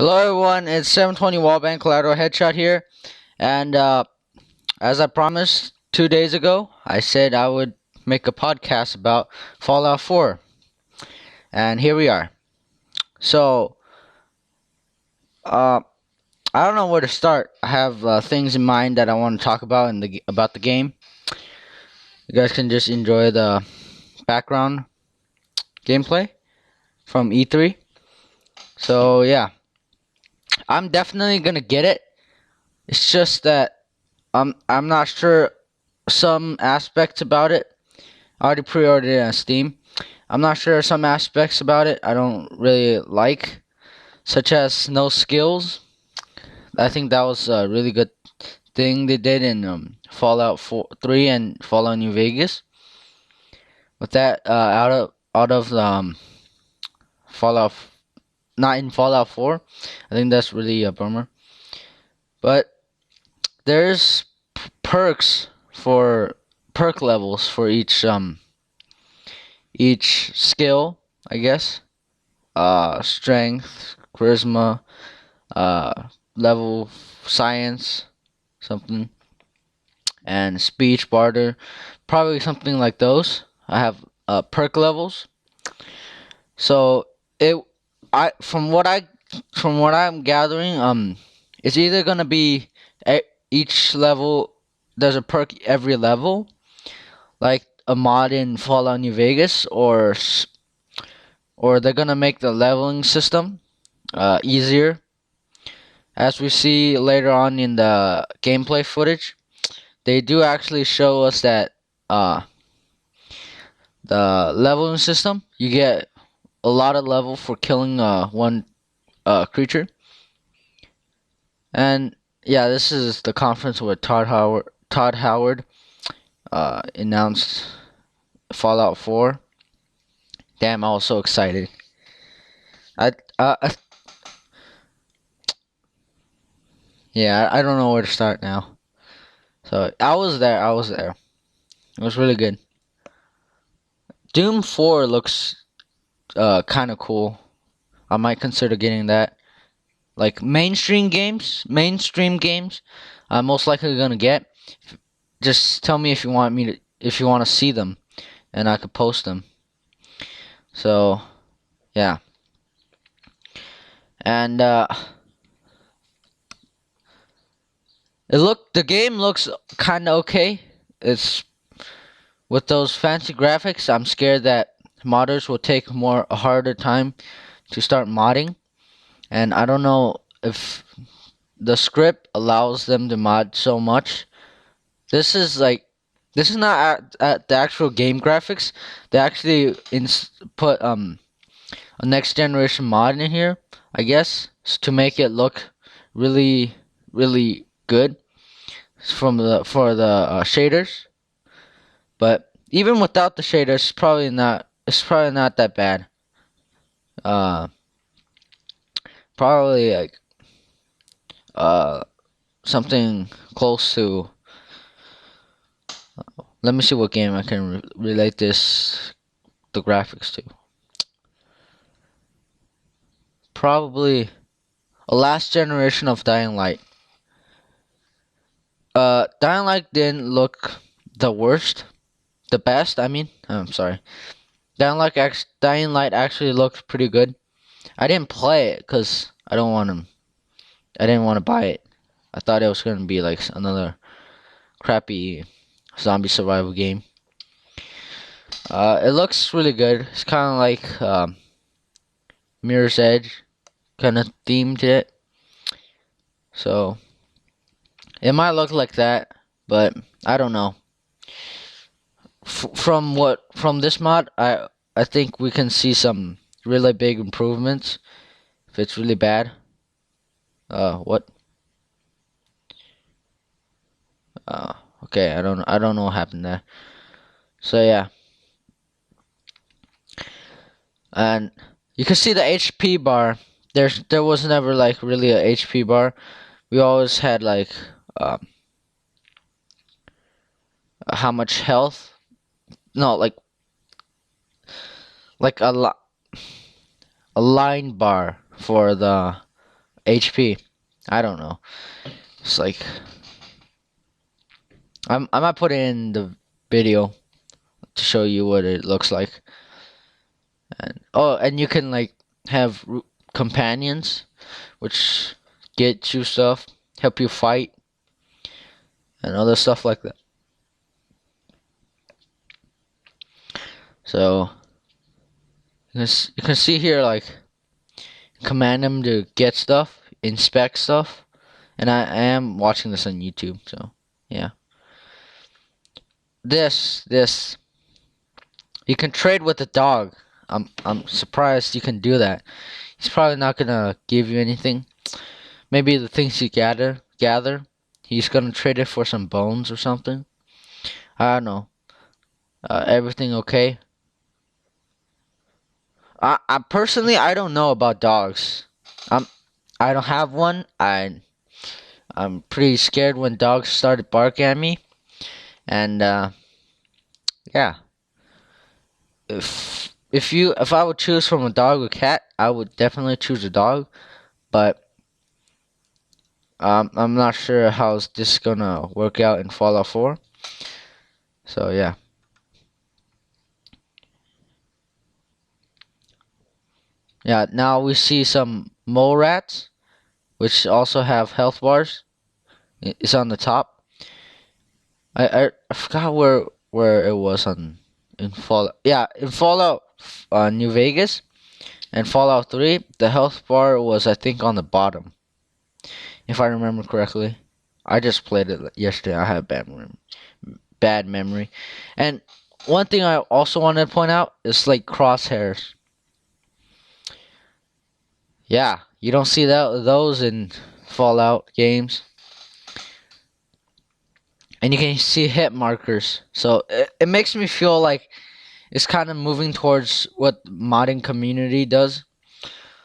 Hello everyone, it's 720 Wallbang Collateral Headshot here, and as I promised 2 days ago, I said I would make a podcast about Fallout 4, and here we are. So, uh, I don't know where to start. I have things in mind that I want to talk about about the game. You guys can just enjoy the background gameplay from E3. So yeah, I'm definitely gonna get it. It's just that I'm not sure some aspects about it. I already pre-ordered it on Steam. I'm not sure some aspects about it I don't really like, such as no skills. I think that was a really good thing they did in Fallout 3 and Fallout New Vegas. With that, out of Fallout, not in Fallout 4, I think that's really a bummer. But there's perks for perk levels for each skill, I guess. Strength, charisma, level, science, something, and speech, barter, probably something like those. I have perk levels. So it, I from what I'm gathering, it's either gonna be each level. There's a perk every level, like a mod in Fallout New Vegas, or they're gonna make the leveling system easier. As we see later on in the gameplay footage, they do actually show us that uh, the leveling system, you get a lot of level for killing one creature. And yeah, this is the conference where Todd Howard announced Fallout 4. Damn, I was so excited. I yeah, I don't know where to start now. So I was there. I was there. It was really good. Doom 4 looks kind of cool. I might consider getting that. Like mainstream games, I'm most likely gonna get. Just tell me if you want to see them, and I could post them. So yeah, and the game looks kind of okay. It's with those fancy graphics. I'm scared that modders will take a harder time to start modding, and I don't know if the script allows them to mod so much. This is like this is not at the actual game graphics. They actually put a next generation mod in here, I guess, to make it look really really good for the shaders. But even without the shaders, it's probably not that bad. Uh, Probably like uh something close to. Let me see what game I can relate the graphics to. Probably a last generation of Dying Light. Dying Light didn't look the worst, the best. I mean, I'm sorry. Dying Light actually looked pretty good. I didn't play it because I didn't want to buy it. I thought it was gonna be like another crappy zombie survival game. It looks really good. It's kind of like Mirror's Edge kind of theme to it. So it might look like that, but I don't know. From this mod, I think we can see some really big improvements. If it's really bad, what? Uh, okay, I don't know what happened there. So yeah, and you can see the HP bar. There was never like really a HP bar. We always had like um, how much health. No, like a line bar for the HP. I don't know. It's like I might put it in the video to show you what it looks like. And you can like have companions, which get you stuff, help you fight, and other stuff like that. So you can see here like command them to get stuff, inspect stuff, and I am watching this on YouTube. So yeah, this you can trade with the dog. I'm surprised you can do that. He's probably not gonna give you anything. Maybe the things you gather. He's gonna trade it for some bones or something. I don't know. Everything okay? I personally I don't know about dogs. I'm I don't have one. I'm pretty scared when dogs started barking at me. And yeah, if I would choose from a dog or cat, I would definitely choose a dog. But I'm not sure how this gonna work out in Fallout 4. So yeah. Yeah, now we see some mole rats, which also have health bars. It's on the top. I forgot where it was on in Fallout. Yeah, in Fallout New Vegas and Fallout 3, the health bar was I think on the bottom, if I remember correctly. I just played it yesterday. I have bad memory. And one thing I also wanted to point out is like crosshairs. Yeah, you don't see those in Fallout games. And you can see hit markers. So it makes me feel like it's kind of moving towards what modding community does.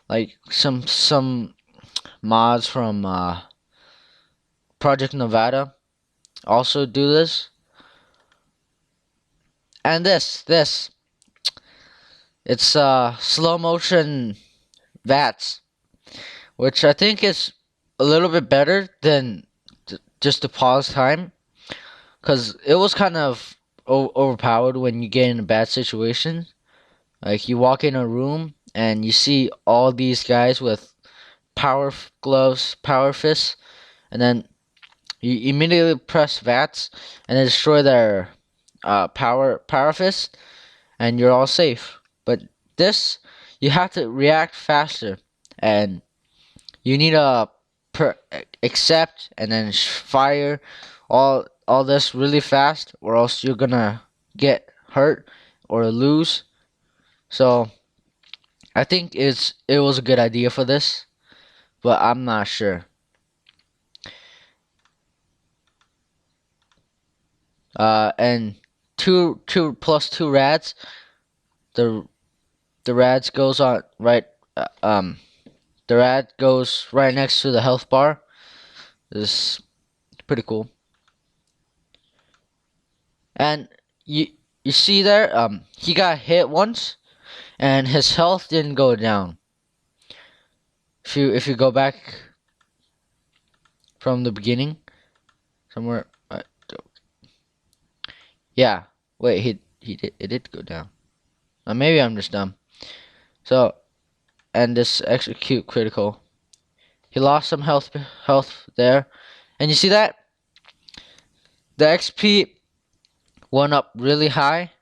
Like some mods from Project Nevada also do this. And this it's slow motion VATS, which I think is a little bit better than just the pause time, because it was kind of overpowered when you get in a bad situation. Like you walk in a room and you see all these guys with power gloves, power fists, and then you immediately press VATS and then destroy their power fist, and you're all safe. But this, you have to react faster, and you need to accept and then fire all this really fast, or else you're gonna get hurt or lose. So I think it was a good idea for this, but I'm not sure. And two plus two rads. The the rads goes on right. The rad goes right next to the health bar. This is pretty cool. And you see there, he got hit once, and his health didn't go down. If you go back from the beginning, somewhere, yeah. Wait, he did it did go down. Maybe I'm just dumb. So, and this execute critical. He lost some health there, and you see that the XP went up really high.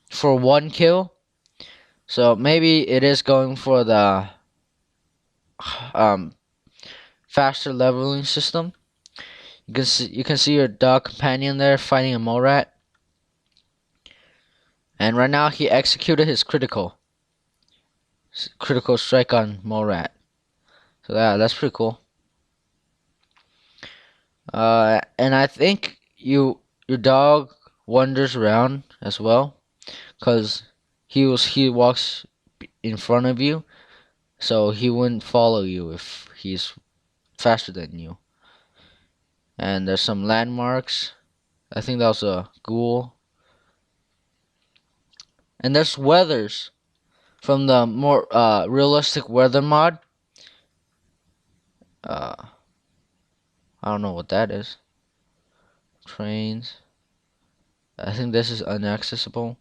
For one kill. So maybe it is going for the um faster leveling system. You can see your dog companion there fighting a mole rat. And right now he executed his critical strike on mole rat. So that's pretty cool. And I think your dog wanders around as well, cause he walks in front of you, so he wouldn't follow you if he's faster than you. And there's some landmarks. I think that was a ghoul. And there's weathers from the more realistic weather mod. Uh, I don't know what that is. Trains. I think this is inaccessible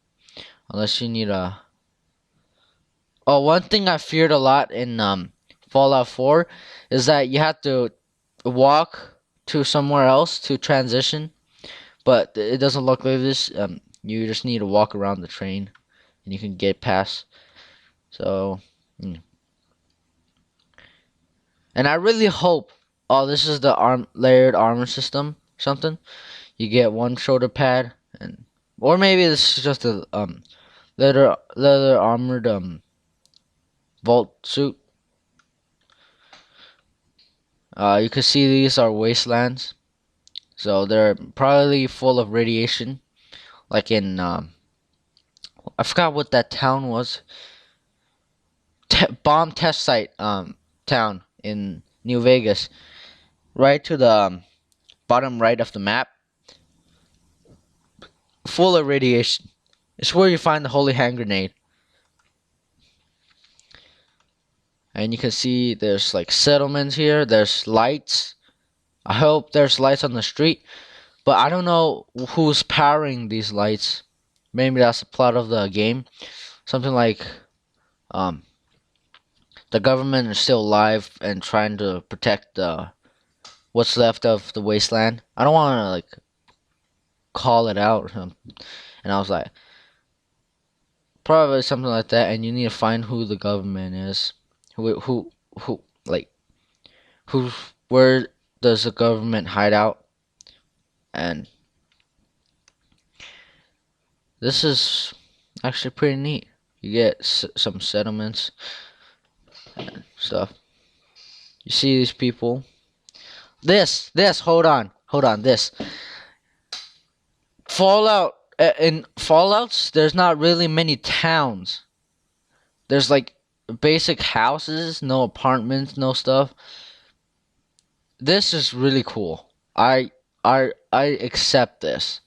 unless you need a. Oh, one thing I feared a lot in Fallout 4 is that you have to walk to somewhere else to transition, but it doesn't look like this. You just need to walk around the train, and you can get past. So, and I really hope. Oh, this is the layered armor system. Something you get one shoulder pad, and or maybe this is just a leather armored vault suit. You can see these are wastelands, so they're probably full of radiation. Like in I forgot what that town was. Bomb test site town in New Vegas, right to the bottom right of the map, full of radiation. It's where you find the holy hand grenade. And you can see there's like settlements here. There's lights. I hope there's lights on the street, but I don't know who's powering these lights. Maybe that's the plot of the game. Something like um, the government is still alive and trying to protect what's left of the wasteland. I don't want to like call it out, and I was like, probably something like that. And you need to find who the government is, who like who where does the government hide out, and this is actually pretty neat. You get some settlements and stuff. You see these people. Hold on, this. Fallout, in Fallouts, there's not really many towns. There's like basic houses, no apartments, no stuff. This is really cool. I accept this.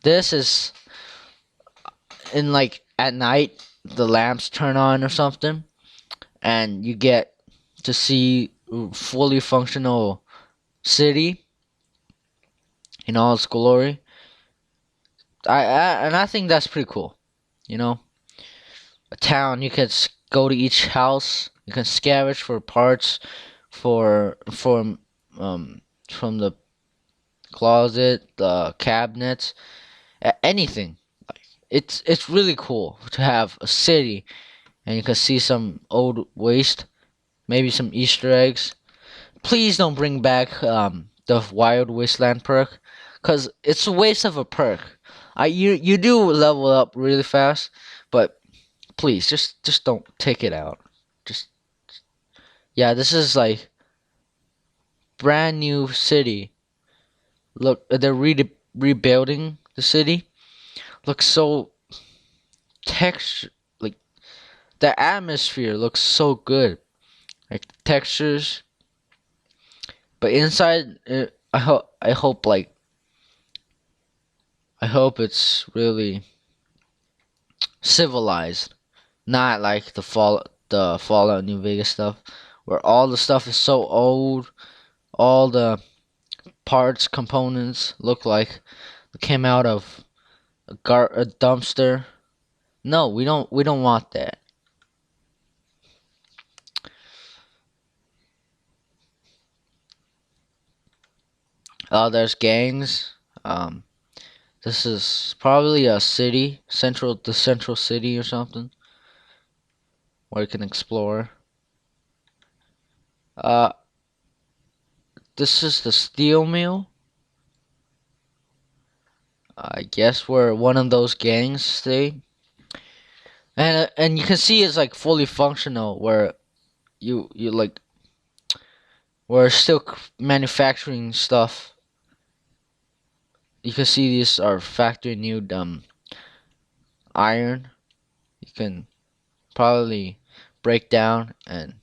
This is in like at night the lamps turn on or something, and you get to see fully functional city in all its glory. I think that's pretty cool. You know, a town you can go to each house. You can scavenge for parts for from the closet, the cabinets, anything. It's really cool to have a city, and you can see some old waste, maybe some Easter eggs. Please don't bring back the Wild Wasteland perk, cause it's a waste of a perk. You do level up really fast, but please just don't take it out. Just yeah, this is like brand new city. Look, they're rebuilding the city. Looks so texture like the atmosphere looks so good. Like textures, but inside, I hope like I hope it's really civilized, not like the Fallout New Vegas stuff, where all the stuff is so old, all the parts components look like it came out of a dumpster. No, we don't want that. There's gangs. This is probably a city, the central city or something, where you can explore. Uh, this is the steel mill. I guess where one of those gangs stay, and you can see it's like fully functional, where you like we're still manufacturing stuff. You can see these are factory new iron. You can probably break down and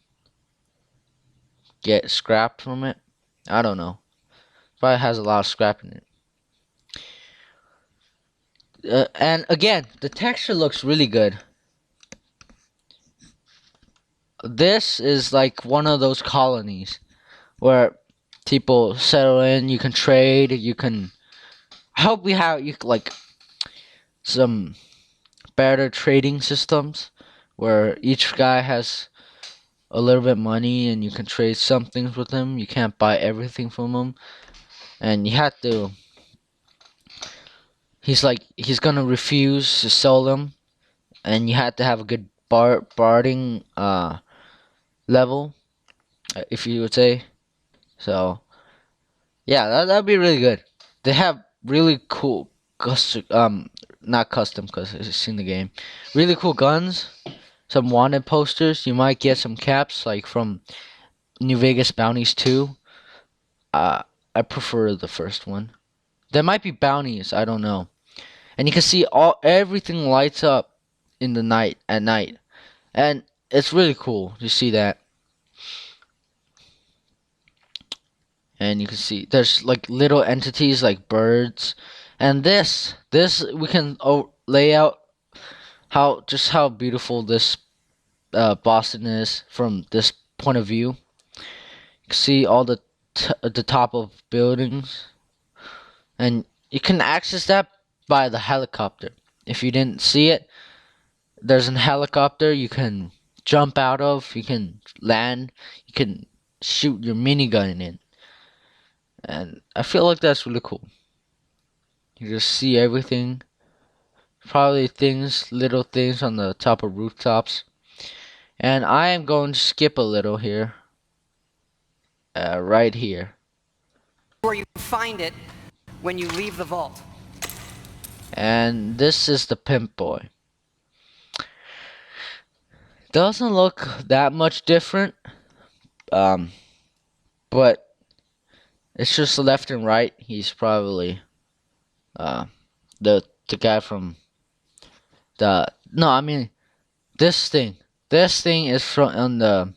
get scrap from it. I don't know. Probably has a lot of scrap in it. And again, the texture looks really good. This is like one of those colonies where people settle in. You can trade. You can. I hope we have like some better trading systems where each guy has a little bit money and you can trade some things with him. You can't buy everything from him, and you have to. He's gonna refuse to sell them, and you have to have a good bartering level, if you would say. So yeah, that'd be really good. They have really cool custom, not custom because it's in the game. Really cool guns. Some wanted posters. You might get some caps like from New Vegas Bounties 2. I prefer the first one. There might be bounties. I don't know. And you can see everything lights up in the night at night, and it's really cool to see that. And you can see there's like little entities like birds, and this we can lay out how beautiful this Boston is from this point of view. You can see all the top of buildings, and you can access that by the helicopter. If you didn't see it, there's a helicopter you can jump out of. You can land. You can shoot your minigun in, and I feel like that's really cool. You just see everything. Probably little things on the top of rooftops. And I am going to skip a little here. Right here. Where you find it when you leave the vault. And this is the Pimp Boy. Doesn't look that much different. But it's just left and right. He's probably the guy from this thing. This thing is from on the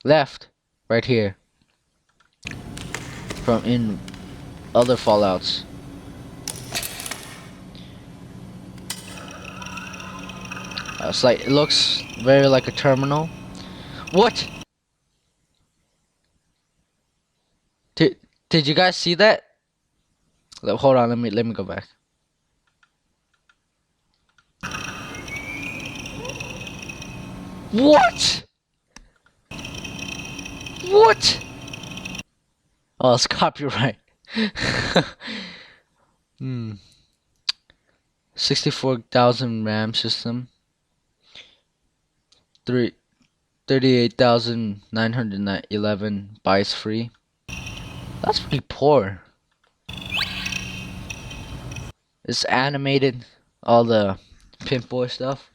left, right here. From in other Fallouts. It looks very like a terminal. What? Did you guys see that? Hold on, let me go back. What? What? Oh, it's copyright. 64,000 RAM system. 38,911 bytes free. That's pretty poor. It's animated, all the Pimp Boy stuff.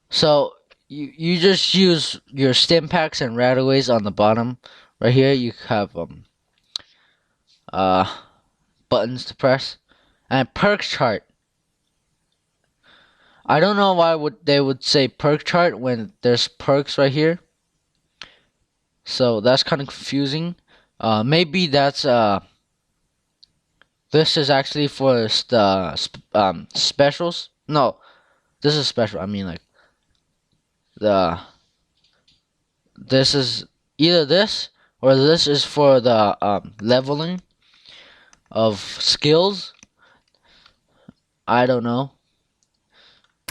So you just use your stim packs and rataways on the bottom. Right here you have buttons to press and perk chart. I don't know why they would say perk chart when there's perks right here. So that's kind of confusing. Maybe that's this is actually for the specials. No, this is special. I mean like this is either this or this is for the leveling of skills. I don't know.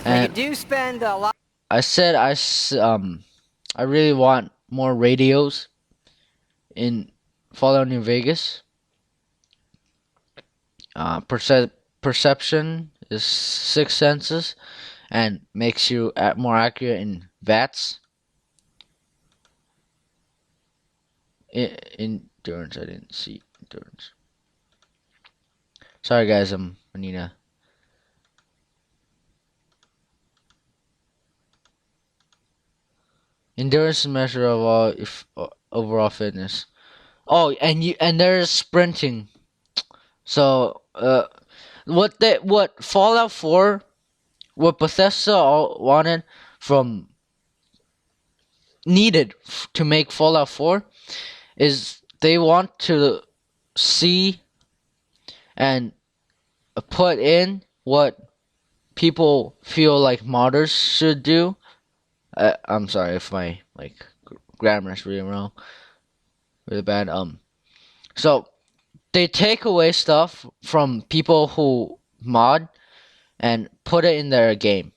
And you do spend a lot. I said I really want more radios in Fallout New Vegas. Perception is 6 senses and makes you more accurate in VATS. Endurance, I didn't see endurance. Sorry guys, I need to. Endurance is a measure of all overall fitness. Oh, and there's sprinting. So what Fallout 4, what Bethesda wanted from needed to make Fallout 4 is they want to see and put in what people feel like modders should do. I'm sorry if my grammar is really wrong, really bad. So they take away stuff from people who mod and put it in their game,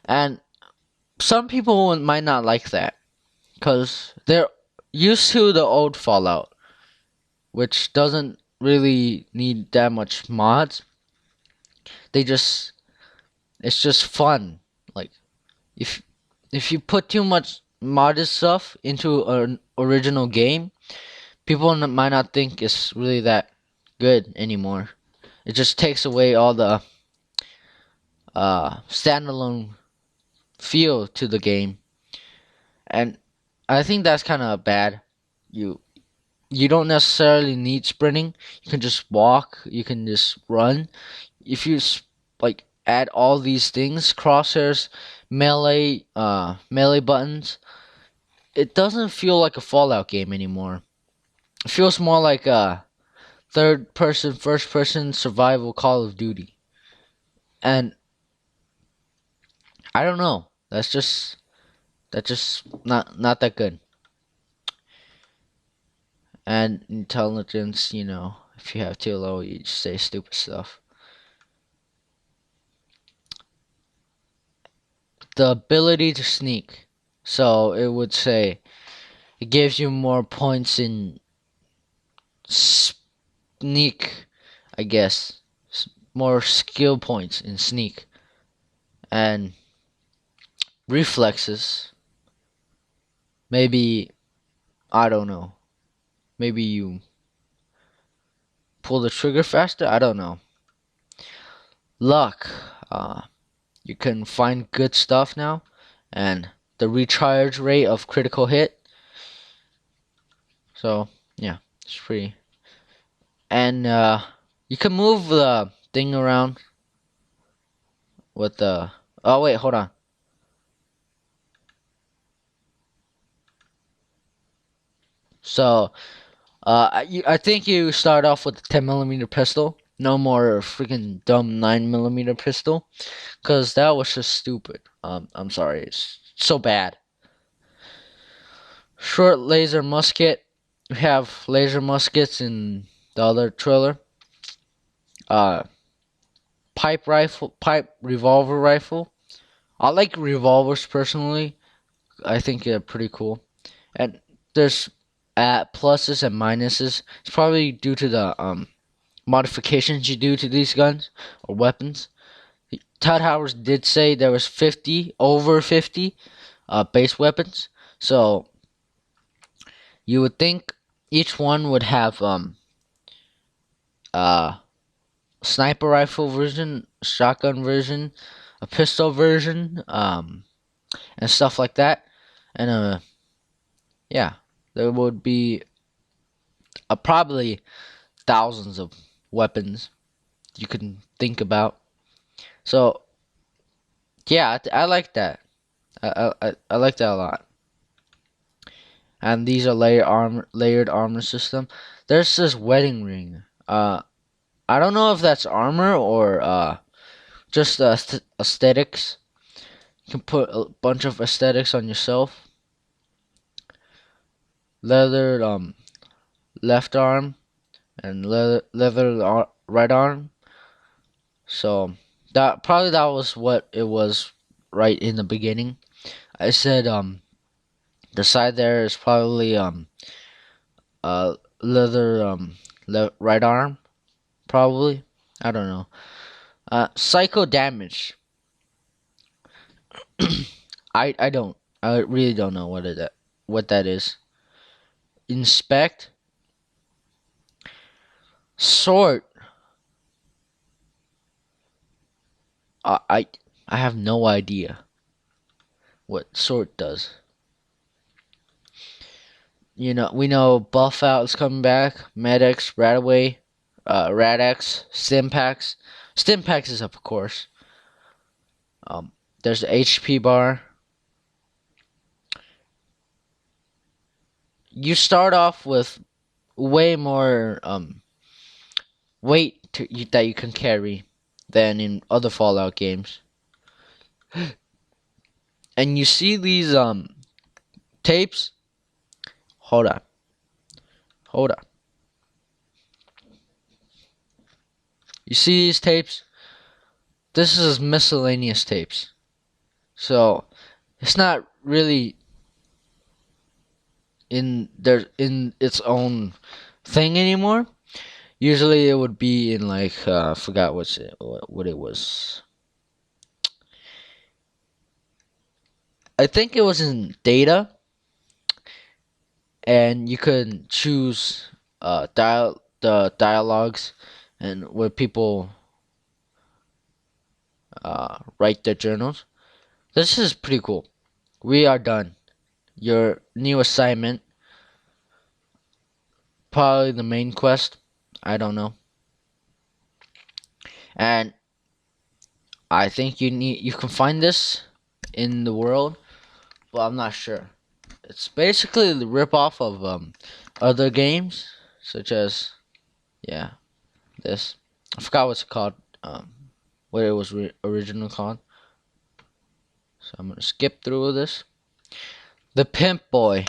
and some people might not like that because they're used to the old Fallout, which doesn't really need that much mods. They just it's just fun. Like if if you put too much modded stuff into an original game, people might not think it's really that good anymore. It just takes away all the standalone feel to the game, and I think that's kind of bad. You you don't necessarily need sprinting. You can just walk. You can just run. If you add all these things, crosshairs, melee buttons, it doesn't feel like a Fallout game anymore. It feels more like a third person, first person survival Call of Duty. And I don't know. That's just not that good. And intelligence, if you have too low, you just say stupid stuff. The ability to sneak. So it would say it gives you more points in sneak, I guess. More skill points in sneak. And reflexes. Maybe, I don't know. Maybe you pull the trigger faster? I don't know. Luck. You can find good stuff now. And the recharge rate of critical hit. So, yeah, it's pretty. And you can move the thing around with the. Oh, wait, hold on. So, I think you start off with a 10mm pistol. No more freaking dumb 9mm pistol. Because that was just stupid. I'm sorry. It's so bad. Short laser musket. We have laser muskets in the other trailer. Pipe revolver rifle. I like revolvers personally. I think they're pretty cool. And there's pluses and minuses. It's probably due to the modifications you do to these guns or weapons. Todd Howard did say there was over 50 base weapons. So you would think each one would have uh sniper rifle version, shotgun version, a pistol version, and stuff like that. And yeah, there would be probably thousands of weapons you can think about. So yeah, I like that. I like that a lot. And these are layered armor system. There's this wedding ring. I don't know if that's armor or just aesthetics. You can put a bunch of aesthetics on yourself. Leather left arm and leather right arm. So that was what it was right in the beginning. I said the side there is probably leather right arm probably. I don't know. Psycho damage. I really don't know what that is. Inspect. Sort. Uh, I I have no idea what sort does. We know Buff Out is coming back. Medics, Radaway, Radax, Stimpaks. Stimpaks is of course. There's the HP bar. You start off with way more weight that you can carry than in other Fallout games. And you see these tapes. Hold on. Hold on. You see these tapes? This is miscellaneous tapes. So it's not really in its own thing anymore. Usually it would be in like I forgot what it was. I think it was in data, and you could choose the dialogues and where people write their journals. This is pretty cool. We are done. Your new assignment, probably the main quest. I don't know. And I think you can find this in the world, but I'm not sure. It's basically the ripoff of other games, such as this. I forgot what's it called. What it was originally called. So I'm gonna skip through this. The Pimp Boy.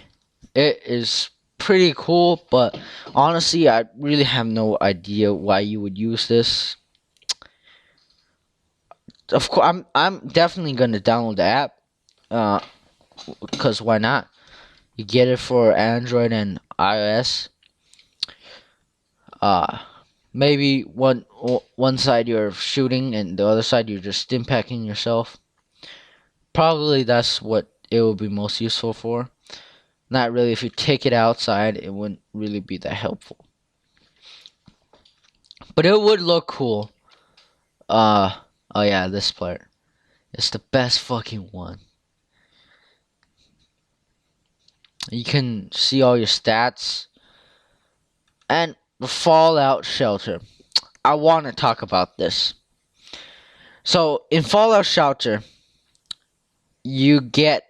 It is pretty cool, but honestly, I really have no idea why you would use this. Of course, I'm definitely gonna download the app. Because why not? You get it for Android and iOS. Maybe one side you're shooting and the other side you're just stimpacking yourself. Probably that's what it will be most useful for. Not really. If you take it outside, it wouldn't really be that helpful. But it would look cool. Oh yeah, this part. It's the best fucking one. You can see all your stats. And the Fallout Shelter. I want to talk about this. So, in Fallout Shelter, you get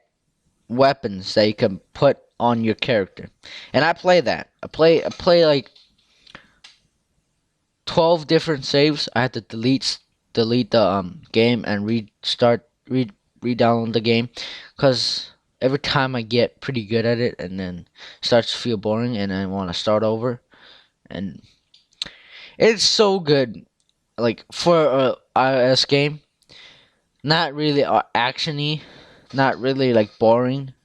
weapons that you can put on your character. And I play that. I play like 12 different saves. I had to delete the game and re-download the game, cuz every time I get pretty good at it and then it starts to feel boring and I want to start over. And it's so good, like for a iOS game. Not really actiony, not really like boring.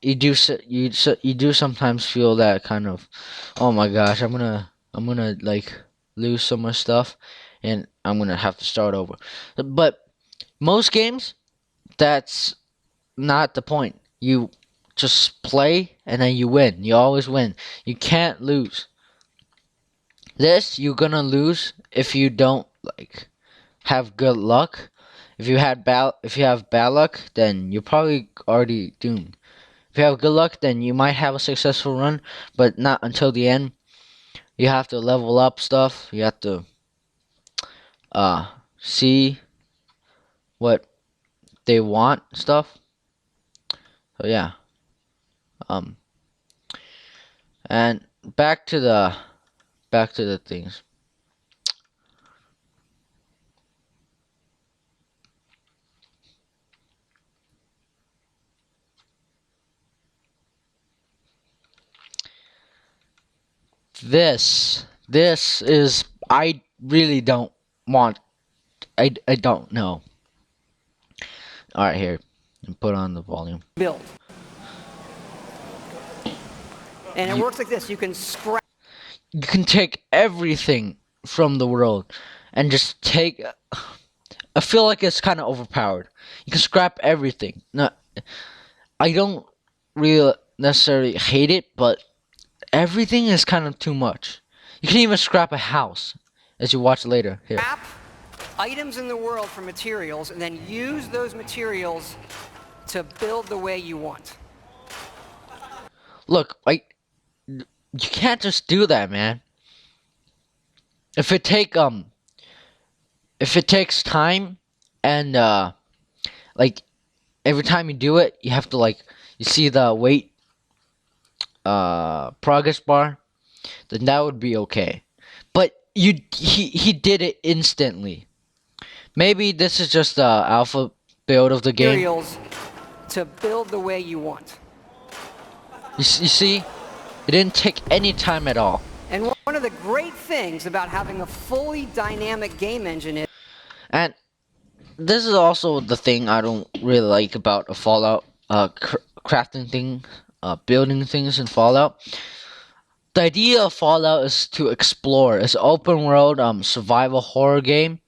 You do sometimes feel that kind of, oh my gosh, I'm gonna like lose so much stuff, and I'm gonna have to start over. But most games, that's not the point. You just play and then you win. You always win. You can't lose. This you're gonna lose if you don't like have good luck. If you have bad luck, then you're probably already doomed. If you have good luck, then you might have a successful run, but not until the end. You have to level up stuff. You have to see what they want stuff. So yeah. And back to the things. This is, I really don't want, I don't know. Alright, here, and put on the volume. Build. And it works like this. You can scrap. You can take everything from the world and just take, I feel like it's kind of overpowered. You can scrap everything. No, I don't really necessarily hate it, but everything is kind of too much. You can even scrap a house, as you watch later. Here. Scrap items in the world for materials and then use those materials to build the way you want. Look, you can't just do that, man. If it takes time and like every time you do it, you have to like you see the weight progress bar, then that would be okay. But he did it instantly. Maybe this is just the alpha build of the game. materials to build the way you want. You see, it didn't take any time at all. And one of the great things about having a fully dynamic game engine is And this is also the thing I don't really like about a Fallout, crafting thing, building things in Fallout. The idea of Fallout is to explore. It's an open world, survival horror game.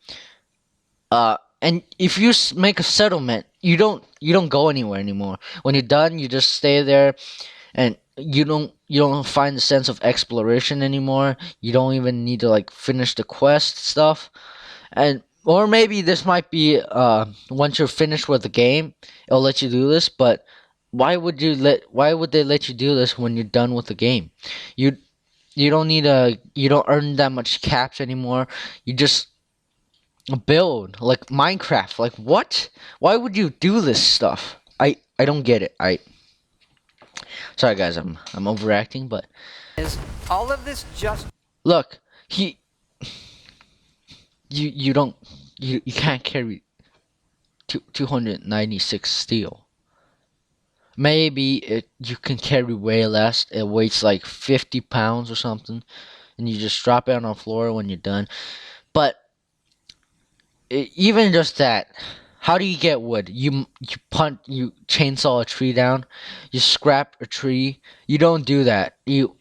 And if you make a settlement, you don't go anywhere anymore. When you're done, you just stay there, and you don't find the sense of exploration anymore. You don't even need to like finish the quest stuff, and or maybe this might be once you're finished with the game, it'll let you do this. But why would they let you do this when you're done with the game? You don't earn that much caps anymore. You just build like Minecraft. Like what? Why would you do this stuff? I don't get it. Sorry guys, I'm overacting, but all of this just look, you can't carry 296 steel. Maybe you can carry way less. It weighs like 50 pounds or something, and you just drop it on the floor when you're done. But even just that, how do you get wood? You chainsaw a tree down, you scrap a tree. You don't do that. And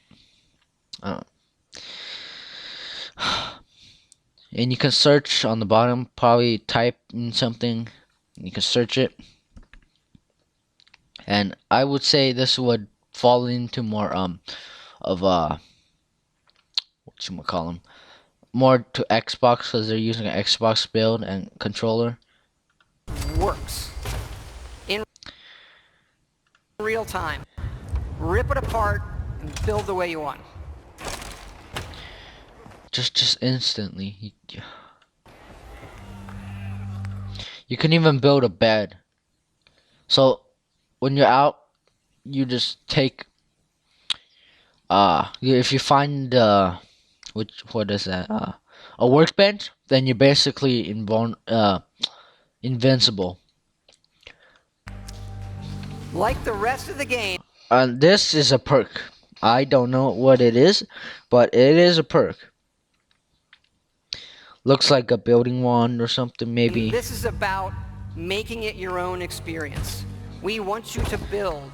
you can search on the bottom, probably type in something. You can search it. And I would say this would fall into more of whatchamacallem, more to Xbox, because they're using an Xbox build and controller. works in real time. Rip it apart and build the way you want. Just instantly. You can even build a bed. So when you're out, you just take if you find what is that, a workbench, then you're basically invincible. Like the rest of the game, And this is a perk. I don't know what it is, but it is a perk. Looks like a building wand or something, maybe. this is about making it your own experience. We want you to build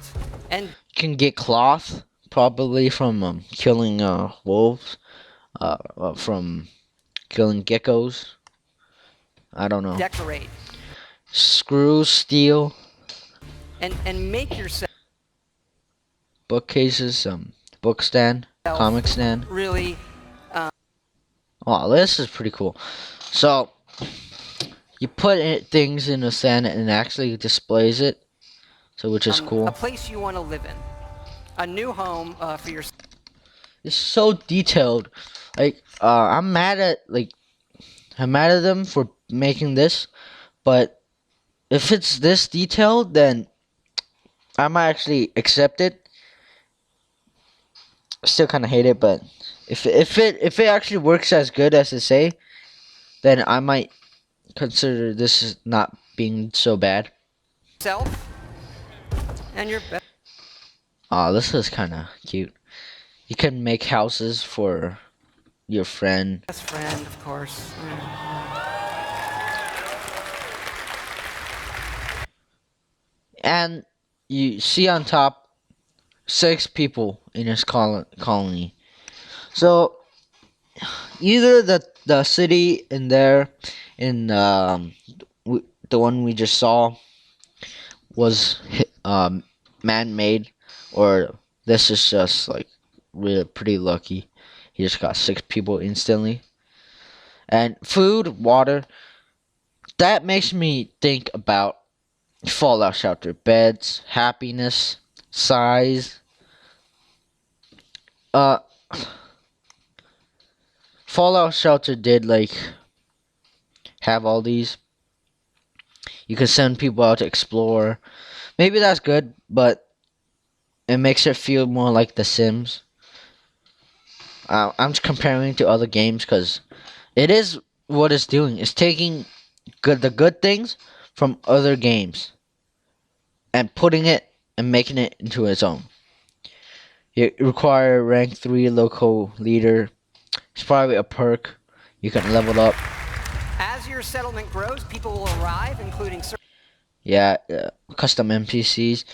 and You can get cloth, probably from killing wolves, from killing geckos. I don't know. decorate Screws, steel, and make yourself bookcases, book stand, comic stand. really Oh, this is pretty cool. So you put things in a stand and it actually displays it, so which is a cool. place you want to live in. A new home for your It's so detailed. Like I'm mad at them for making this, but if it's this detailed, then I might actually accept it. Still kind of hate it, but if it actually works as good as they say, then I might consider this as not being so bad. self and your Oh, this is kind of cute. You can make houses for your friend. best friend, of course. And you see on top 6 people in this colony. So either the city in there in the one we just saw was man-made, or this is just like really pretty lucky. He just got 6 people instantly. And food, water, that makes me think about Fallout Shelter. Beds, happiness, size. Fallout Shelter did have all these. You can send people out to explore. Maybe that's good, but it makes it feel more like The Sims. I'm just comparing to other games because it is what it's doing. It's taking the good things from other games and putting it and making it into its own. You require rank 3 local leader. It's probably a perk. You can level up. As your settlement grows, people will arrive, including Yeah, custom NPCs.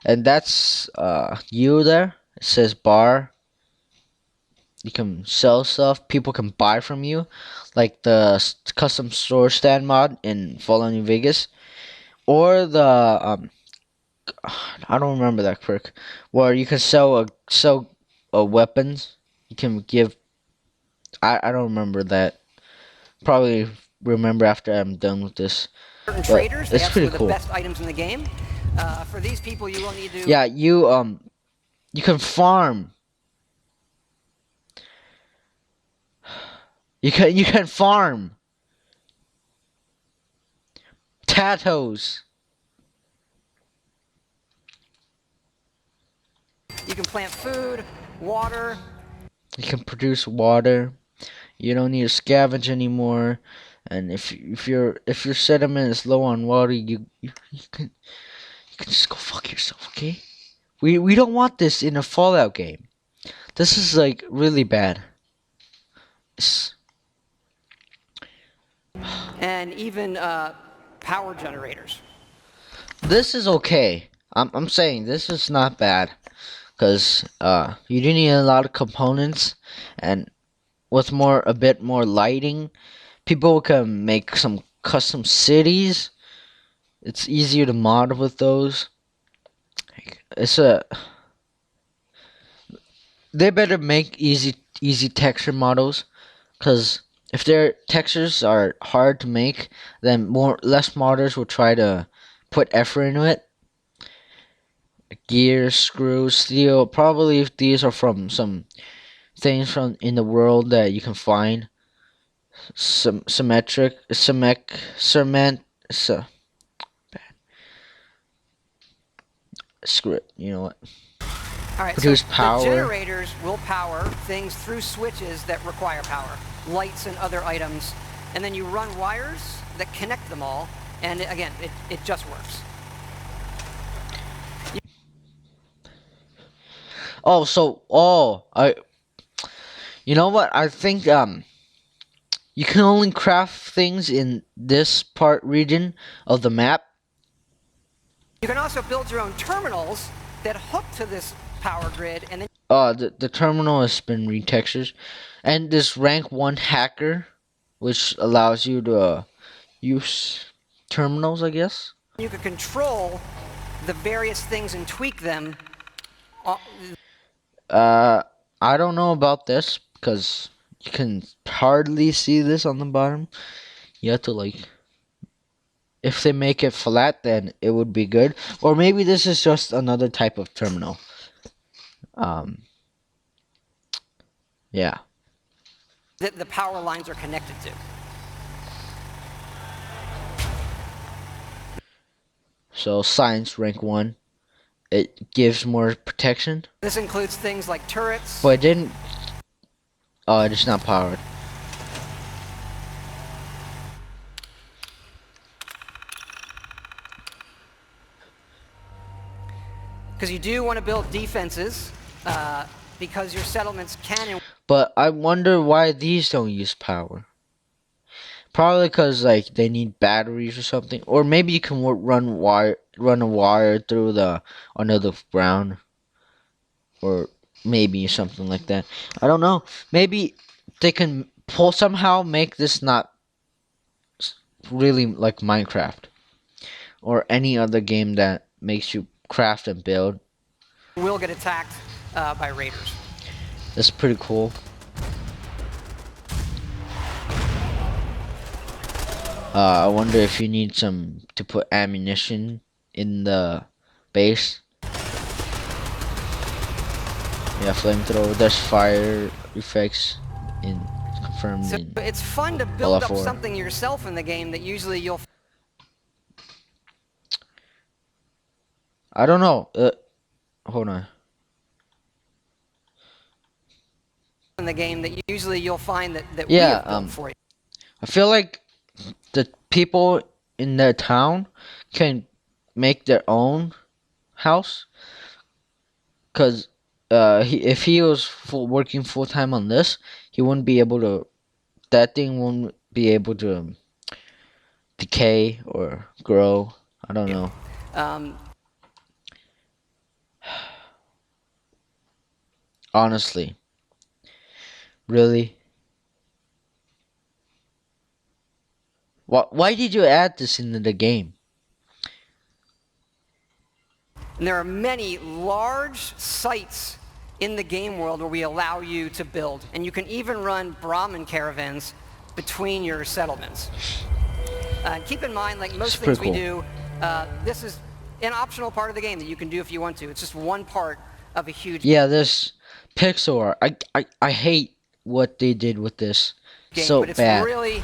And that's you there. It says bar. You can sell stuff. People can buy from you. Like the custom store stand mod in Fallout New Vegas. Or the I don't remember that perk. Where you can sell weapons. You can give. I don't remember that. Probably remember after I'm done with this. certain But traders. They it's have some pretty of the cool. best items in the game. For these people, you will need to. Yeah, you can farm. You can farm. Tattoos. You can plant food, water. You can produce water. You don't need to scavenge anymore. And if your sediment is low on water, you can just go fuck yourself, okay? We don't want this in a Fallout game. This is like really bad. It's, And even power generators. this is okay. I'm saying this is not bad, cause you do need a lot of components, and with a bit more lighting, people can make some custom cities. It's easier to mod with those. It's a They better make easy texture models, cause if their textures are hard to make, then less modders will try to put effort into it. Gears, screws, steel. Probably if these are from some things from in the world that you can find. Symmetric, cement. Screw it. You know what? All right, Produce so power. the generators will power things through switches that require power, lights and other items, and then you run wires that connect them all, and again, it just works. You know what? I think you can only craft things in this region of the map. You can also build your own terminals that hook to this power grid, and then The terminal has been retextured, and this rank 1 hacker, which allows you to use terminals, I guess. you can control the various things and tweak them. I don't know about this because you can hardly see this on the bottom. You have to if they make it flat, then it would be good. Or maybe this is just another type of terminal. Yeah. That the power lines are connected to. So science rank 1, it gives more protection, This includes things like turrets. but it didn't. Oh, it's not powered. Because you do want to build defenses, because your settlements can and But I wonder why these don't use power. Probably because they need batteries or something, or maybe you can run a wire through under the ground, or maybe something like that. I don't know. Maybe they can somehow make this not really like Minecraft or any other game that makes you craft and build. will get attacked by raiders. That's pretty cool. I wonder if you need some to put ammunition in the base. Yeah, flamethrower. There's fire effects confirmed So in. it's fun to build up LF4. something yourself in the game that usually you'll I don't know. Hold on. in the game that usually you'll find that we Yeah, have built for you. I feel like the people in their town can make their own house, because if he was working full time on this, he wouldn't be able to. That thing won't be able to decay or grow. I don't know. Um, Honestly, really. Why did you add this into the game? and there are many large sites in the game world where we allow you to build, and you can even run Brahmin caravans between your settlements. Keep in mind, like most Super things we cool. do, this is an optional part of the game that you can do if you want to. It's just one part of a huge Yeah, this pixel art. I hate what they did with this. game, So but it's bad. really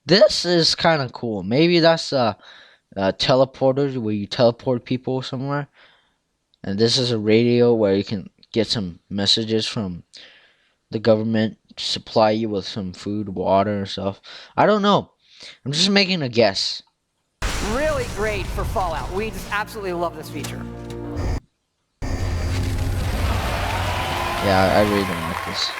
This is kind of cool. Maybe that's a teleporter where you teleport people somewhere. And this is a radio where you can get some messages from the government to supply you with some food, water, and stuff. I don't know. I'm just making a guess. really great for Fallout. We just absolutely love this feature. Yeah, I really don't like this.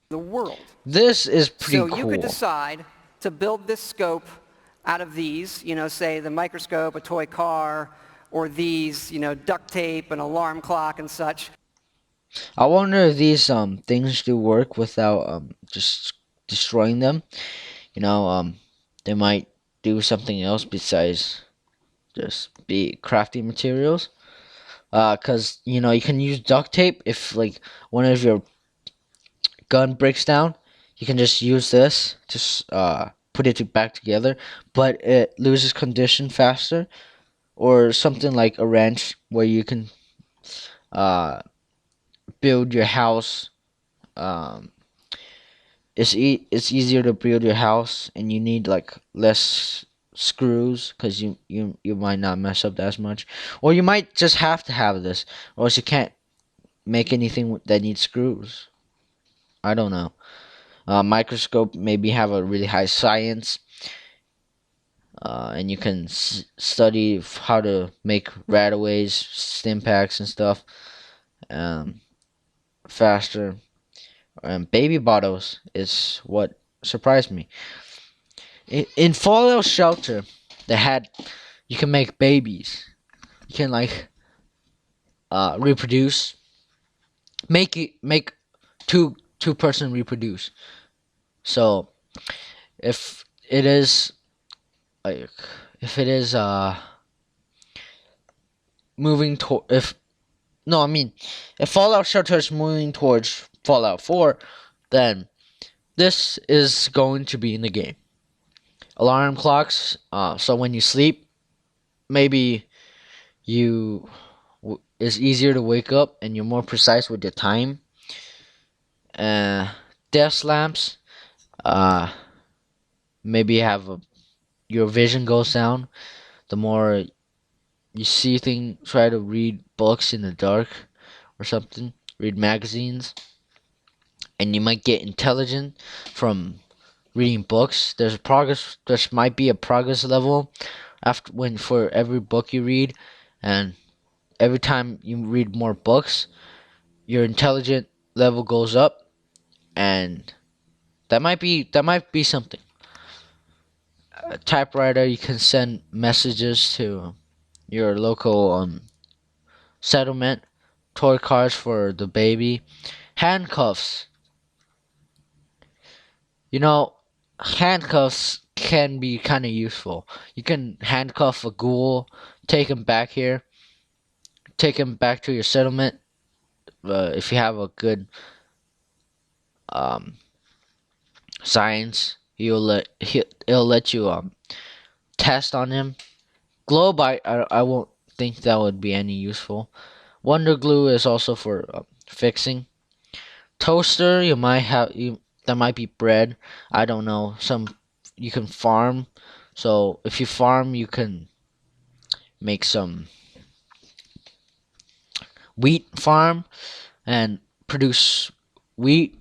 The world. This is pretty So cool. you could decide to build this scope out of these, say the microscope, a toy car, or these, duct tape, an alarm clock and such. I wonder if these things do work without just destroying them. They might do something else besides just be crafting materials. Cause you can use duct tape if like one of your gun breaks down. You can just use this to put it back together, but it loses condition faster. Or something like a wrench where you can uh build your house. Um, it's easier to build your house, and you need like less screws because you might not mess up as much, or you might just have to have this, or else you can't make anything that needs screws. I don't know. Microscope maybe have a really high science, and you can study how to make rataways, stim packs, and stuff faster. Baby bottles is what surprised me. In Fallout Shelter, they had you can make babies. You can like reproduce. Make two person reproduce. So if it is like if it is moving to if no I mean if Fallout Shelter is moving towards Fallout 4, then this is going to be in the game. Alarm clocks. So when you sleep, maybe it's easier to wake up and you're more precise with your time. Desk lamps. Uh, maybe your vision goes down. The more you see things, try to read books in the dark or something. Read magazines, and you might get intelligent from reading books. There might be a progress level for every book you read, and every time you read more books, your intelligent level goes up, and that might be something. A typewriter, you can send messages to your local settlement. Toy cars for the baby. Handcuffs. You know, handcuffs can be kind of useful. You can handcuff a ghoul, take him back here, take him back to your settlement. If you have a good um, science, it'll let you test on him. Globe, I won't think that would be any useful. Wonder glue is also for fixing. Toaster, that might be bread. I don't know. You can farm. So if you farm, you can make some wheat farm and produce wheat.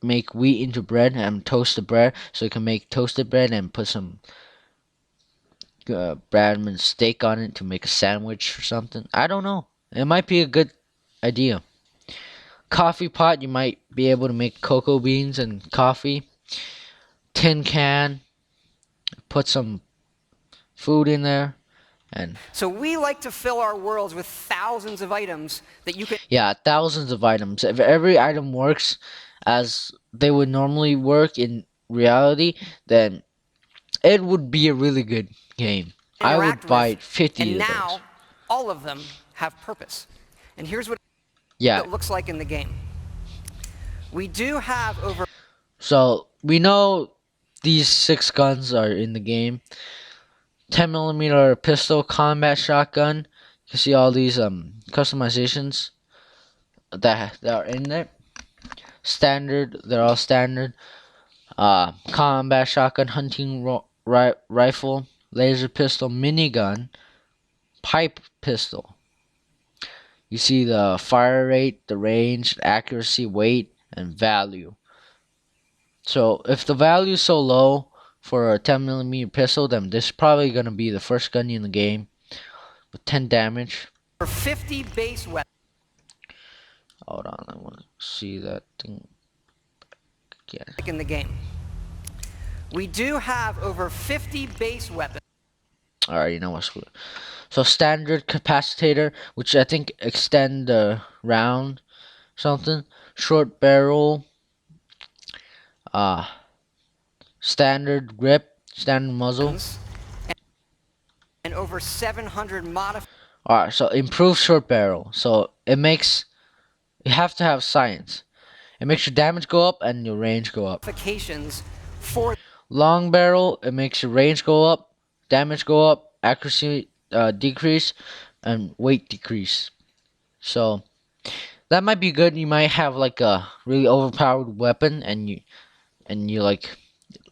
make wheat into bread and toast the bread, so you can make toasted bread and put some Bradman steak on it to make a sandwich or something. I don't know. It might be a good idea. Coffee pot, you might be able to make cocoa beans and coffee. Tin can, put some food in there. And So we like to fill our worlds with thousands of items that you can yeah, thousands of items. If every item works as they would normally work in reality, then it would be a really good game. I would interact buy with. 50 And of now those. all of them have purpose. And here's what Yeah. it looks like in the game. We do have over So we know these 6 guns are in the game. 10mm pistol, combat shotgun. You can see all these customizations that are in there. Standard, they're all standard. Combat shotgun, hunting rifle, laser pistol, minigun, pipe pistol. You see the fire rate, the range, accuracy, weight, and value. So if the value is so low for a 10mm pistol, then this is probably going to be the first gun in the game with 10 damage. 50 base weapons Hold on, I want to see that thing again. in the game. We do have over 50 base weapons. Alright, you know what's good. So standard capacitator, which I think extend the round something. Short barrel. Standard grip, standard muzzle. And over 700 Alright, so improved short barrel. So it makes, you have to have science. It makes your damage go up and your range go up. modifications for Long barrel, it makes your range go up, damage go up, accuracy decrease, and weight decrease. So that might be good. You might have like a really overpowered weapon, and you like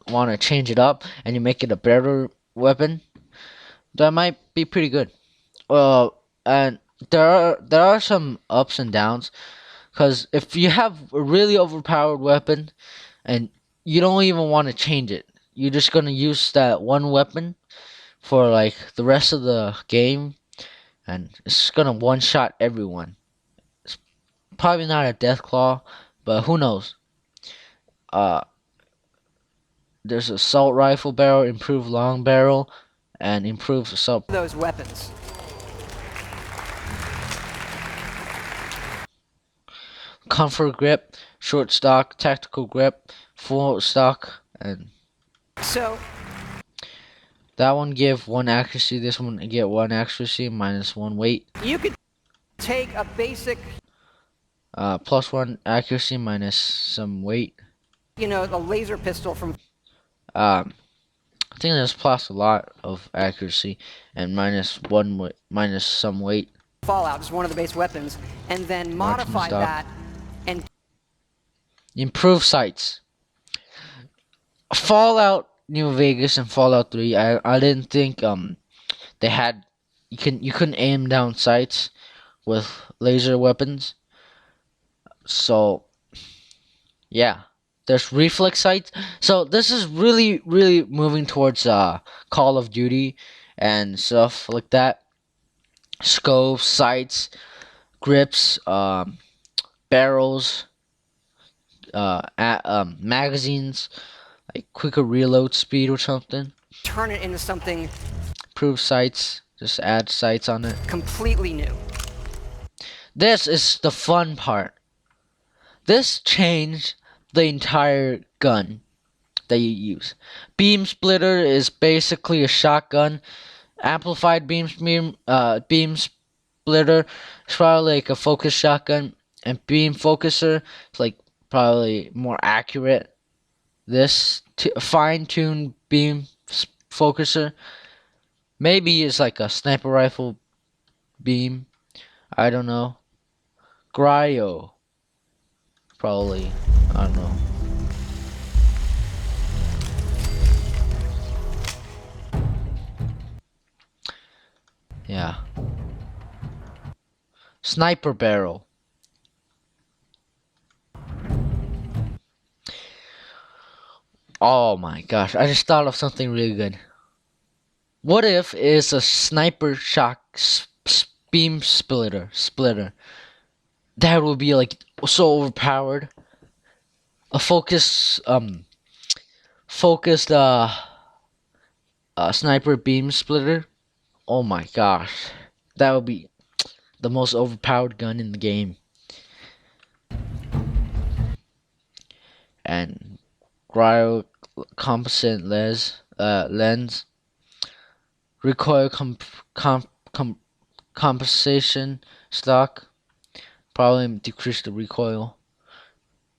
want to change it up, and you make it a better weapon. That might be pretty good. And there are some ups and downs, because if you have a really overpowered weapon and you don't even want to change it, you're just gonna use that one weapon for like the rest of the game, and it's gonna one shot everyone. It's probably not a death claw, but who knows. There's assault rifle barrel, improved long barrel, and improved assault. those weapons. Comfort grip, short stock, tactical grip, full stock, and So that one give 1 accuracy. This one get 1 accuracy minus 1 weight. you could take a basic, Plus 1 accuracy minus some weight. the laser pistol from I think that's plus a lot of accuracy and minus minus some weight. Fallout, just one of the base weapons, and then modify stop. that and Improve sights. Fallout New Vegas and Fallout 3. I didn't think they had you couldn't aim down sights with laser weapons. So yeah. There's reflex sights. So this is really moving towards Call of Duty and stuff like that. Scopes, sights, grips, barrels, magazines, like quicker reload speed or something. turn it into something Improve sights. Just add sights on it. completely new. This is the fun part. This changed the entire gun that you use. Beam splitter is basically a shotgun. Amplified beam splitter is probably like a focus shotgun, and beam focuser is like probably more accurate. This fine-tuned beam focuser maybe is like a sniper rifle beam. I don't know. Cryo probably. I don't know. Yeah. Sniper barrel. Oh my gosh, I just thought of something really good. What if it's a sniper shock beam splitter? That would be like so overpowered. A focused sniper beam splitter. Oh my gosh, that would be the most overpowered gun in the game. And cryo composite lens, recoil compensation stock, probably decrease the recoil.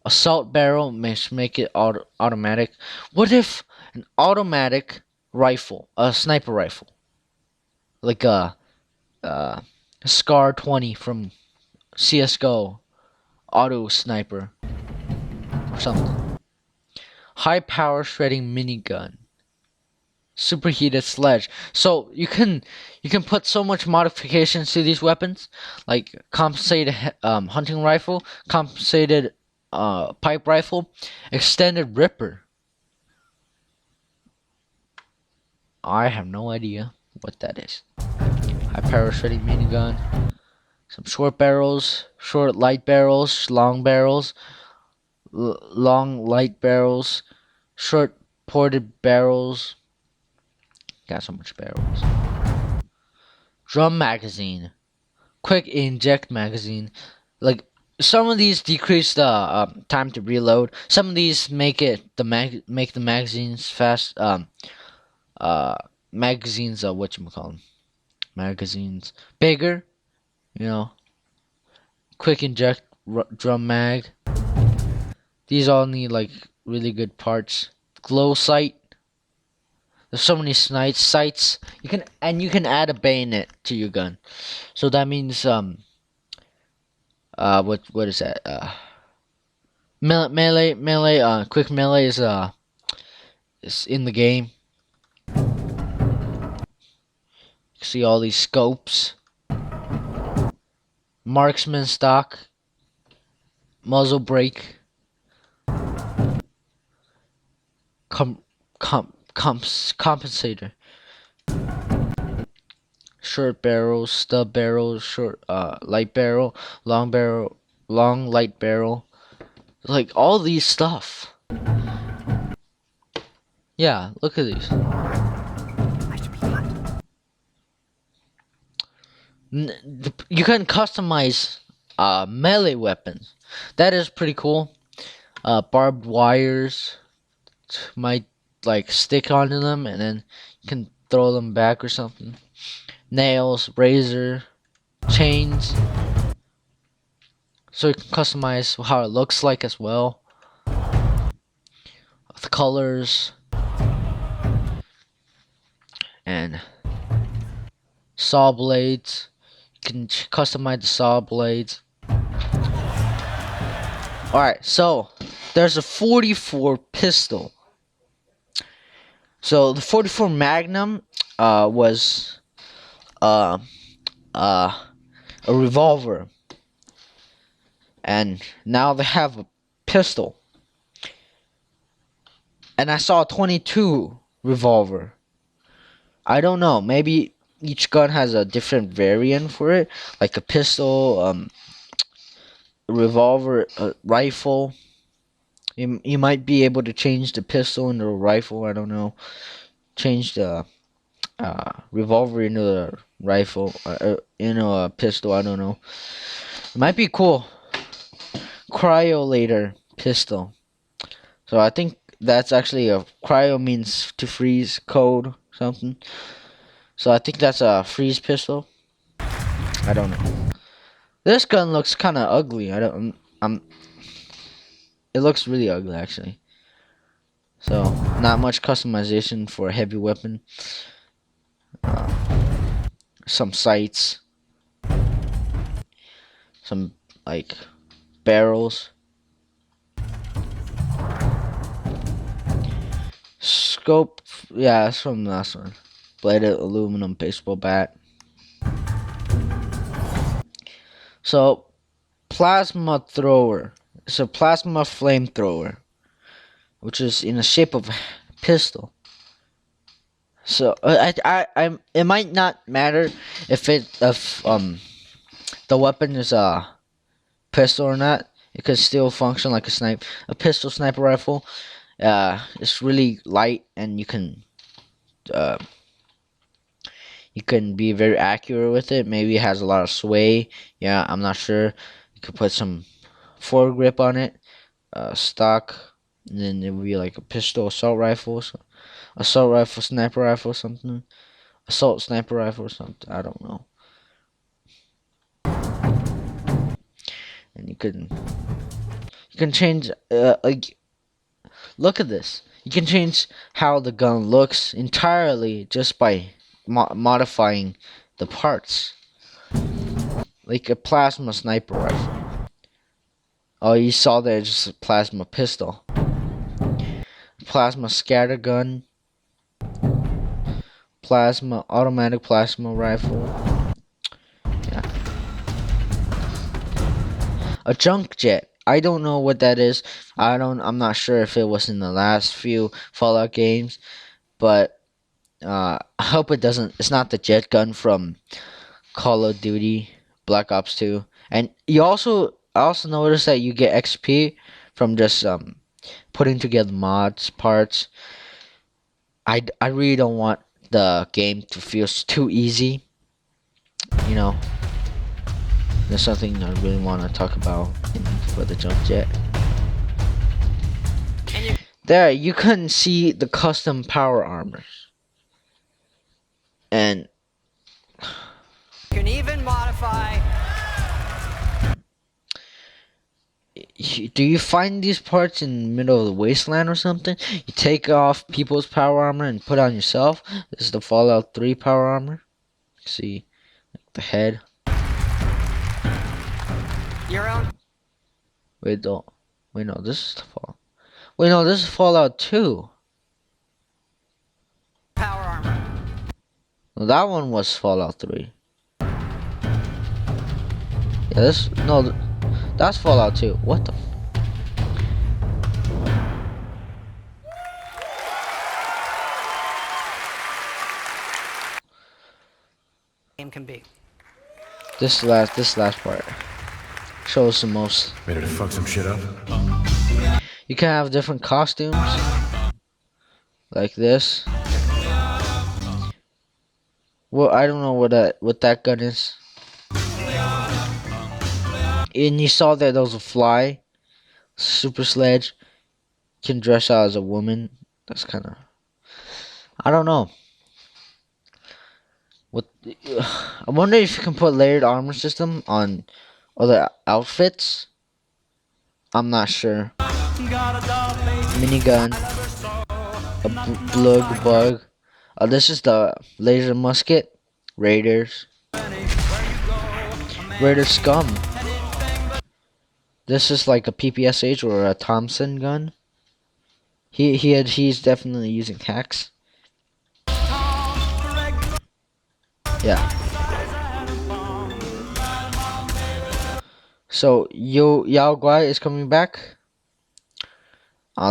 Assault barrel make it automatic. What if an automatic rifle, a sniper rifle, like a Scar 20 from CS:GO, auto sniper or something. High power shredding minigun. Superheated sledge. So you can put so much modifications to these weapons, like compensated hunting rifle, compensated pipe rifle, extended ripper. I have no idea what that is. High power shredding minigun. Some short barrels, short light barrels, long barrels, long light barrels, short ported barrels. Got so much barrels. Drum magazine, quick inject magazine. Like some of these decrease the time to reload. Some of these make the magazines fast. Magazines whatchamacallit, magazines bigger. You know, quick inject drum mag. These all need like really good parts. Glow sight. There's so many sights. You can add a bayonet to your gun. So that means what is that? Melee quick melee is in the game. You see all these scopes. Marksman stock. Muzzle brake. Compensator. Short barrel, stub barrel, short light barrel, long light barrel. Like all these stuff. Yeah, look at these. You can customize melee weapons. That is pretty cool. Barbed wires might like stick onto them, and then you can throw them back or something. Nails, razor, chains. So you can customize how it looks like as well. The colors. And saw blades. You can customize the saw blades. Alright, so there's a 44 pistol. So the 44 Magnum was a revolver, and now they have a pistol. And I saw a 22 revolver. I don't know, maybe each gun has a different variant for it, like a pistol, a revolver, a rifle. You might be able to change the pistol into a rifle. I don't know. Change the revolver into a rifle, into a pistol. I don't know. It might be cool. Cryolator pistol. So I think that's actually a cryo means to freeze, code something. So I think that's a freeze pistol. I don't know. This gun looks kind of ugly. It looks really ugly actually. So not much customization for a heavy weapon. Some sights. Some like barrels. Scope, yeah, that's from the last one. Bladed aluminum baseball bat. So, plasma thrower. It's a plasma flamethrower. which is in the shape of a pistol. So it might not matter if the weapon is a pistol or not. It could still function like a pistol sniper rifle. It's really light, and uh, you can be very accurate with it. Maybe it has a lot of sway. Yeah, I'm not sure. You could put some foregrip on it, stock, and then it would be like a pistol assault rifle, sniper rifle, something, assault sniper rifle or something. I don't know. And you can change like, look at this. You can change how the gun looks entirely just by modifying the parts. Like a plasma sniper rifle. Oh, you saw there, just a plasma pistol. Plasma scatter gun. Automatic plasma rifle. Yeah. A junk jet. I don't know what that is. I'm not sure if it was in the last few Fallout games, but I hope it's not the jet gun from Call of Duty Black Ops 2. And I also noticed that you get XP from just putting together mods parts. I really don't want the game to feel too easy. You know, there's something I really want to talk about for the jump jet. There, you can see the custom power armors. And you can even modify. Do you find these parts in the middle of the wasteland or something? You take off people's power armor and put on yourself. This is the Fallout 3 power armor. See, like the head. Your own. Wait, no, this is the Fallout. Wait, no, this is Fallout 2. Power armor. No, that one was Fallout 3. Yeah, that's Fallout 2. What the? Game can be. This last part shows the most. Ready to fuck some shit up? You can have different costumes, like this. Well, I don't know what that gun is. And you saw that there was a fly, super sledge. Can dress out as a woman. That's kind of. I don't know. What? I wonder if you can put layered armor system on other outfits. I'm not sure. Minigun. A plug bug. This is the laser musket. Raiders. Raider scum. This is like a PPSH or a Thompson gun. He's definitely using hacks. Yeah. So Yao Guai is coming back.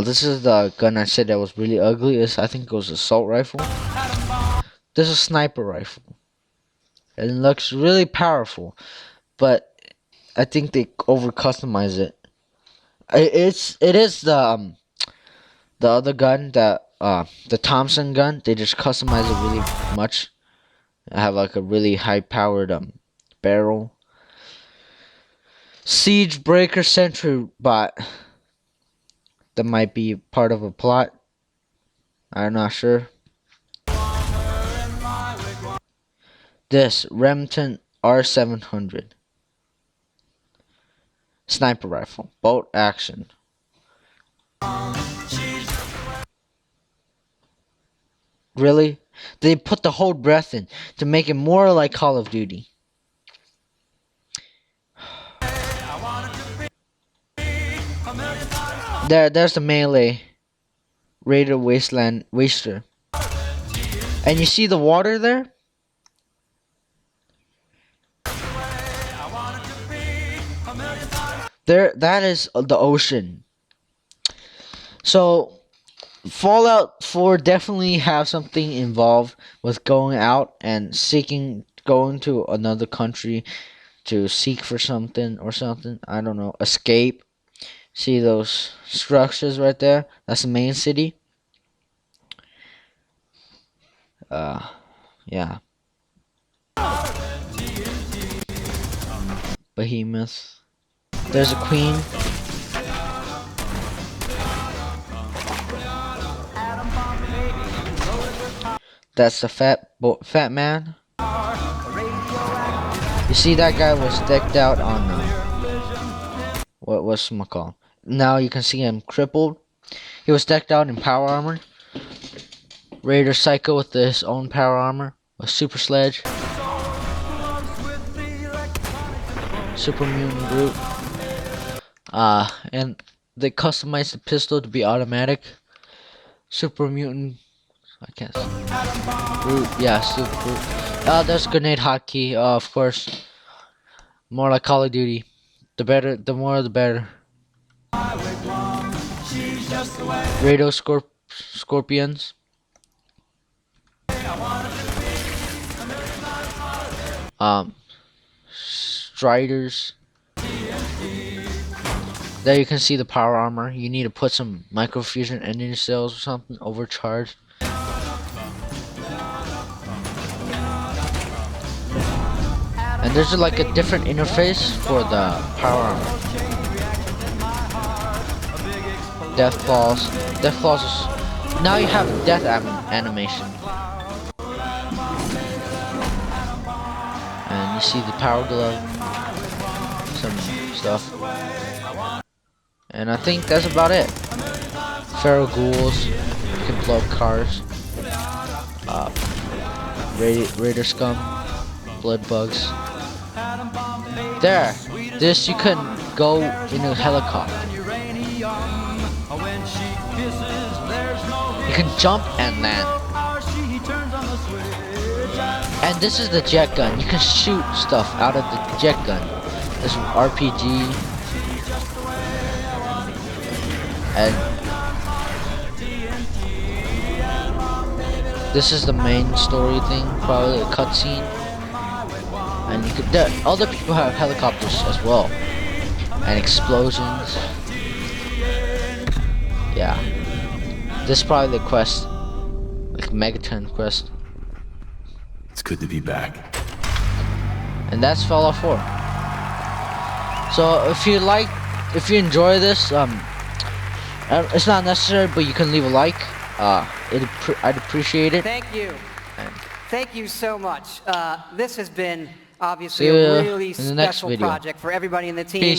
This is the gun I said that was really ugly. I think it was an assault rifle. This is a sniper rifle. It looks really powerful, but I think they over customize it. It is the other gun that the Thompson gun. They just customize it really much. I have like a really high powered barrel. Siege Breaker Sentry Bot. That might be part of a plot. I'm not sure. This Remington R700 sniper rifle, bolt action. Really? They put the whole breath in to make it more like Call of Duty. There's the melee Raider Waster. And you see the water there? That is the ocean. So Fallout 4 definitely have something involved with going out and going to another country to seek for something or something. I don't know. Escape. See those structures right there? That's the main city. Yeah. Behemoth. There's a queen. That's the fat man. You see that guy was decked out on what's called? Now you can see him crippled. He was decked out in power armor. Raider Psycho with his own power armor, a super sledge. Super mutant Groot. And they customized the pistol to be automatic. Super mutant, I guess. Groot, yeah, super Groot. There's grenade hotkey, of course. More like Call of Duty. The better, the more, the better. Rado Scorpions. Striders. There you can see the power armor. You need to put some microfusion engine cells or something overcharged. And there's like a different interface for the power armor. Death claws. Death claws is, now you have death animation. And you see the power glove. Some stuff. And I think that's about it. Feral ghouls. You can blow up cars. Raider scum. Blood bugs. There. This you can go in a helicopter. You can jump and land. And this is the jet gun. You can shoot stuff out of the jet gun. This RPG. And this is the main story thing, probably a cutscene. And you could, other people have helicopters as well, and explosions. Yeah, this is probably the quest, like Megaton quest. It's good to be back. And that's Fallout 4. So if you enjoy this, it's not necessary, but you can leave a like. I'd appreciate it. Thank you. Thank you so much. This has been obviously See ya a really in the next special video. project for everybody in the team. Peace.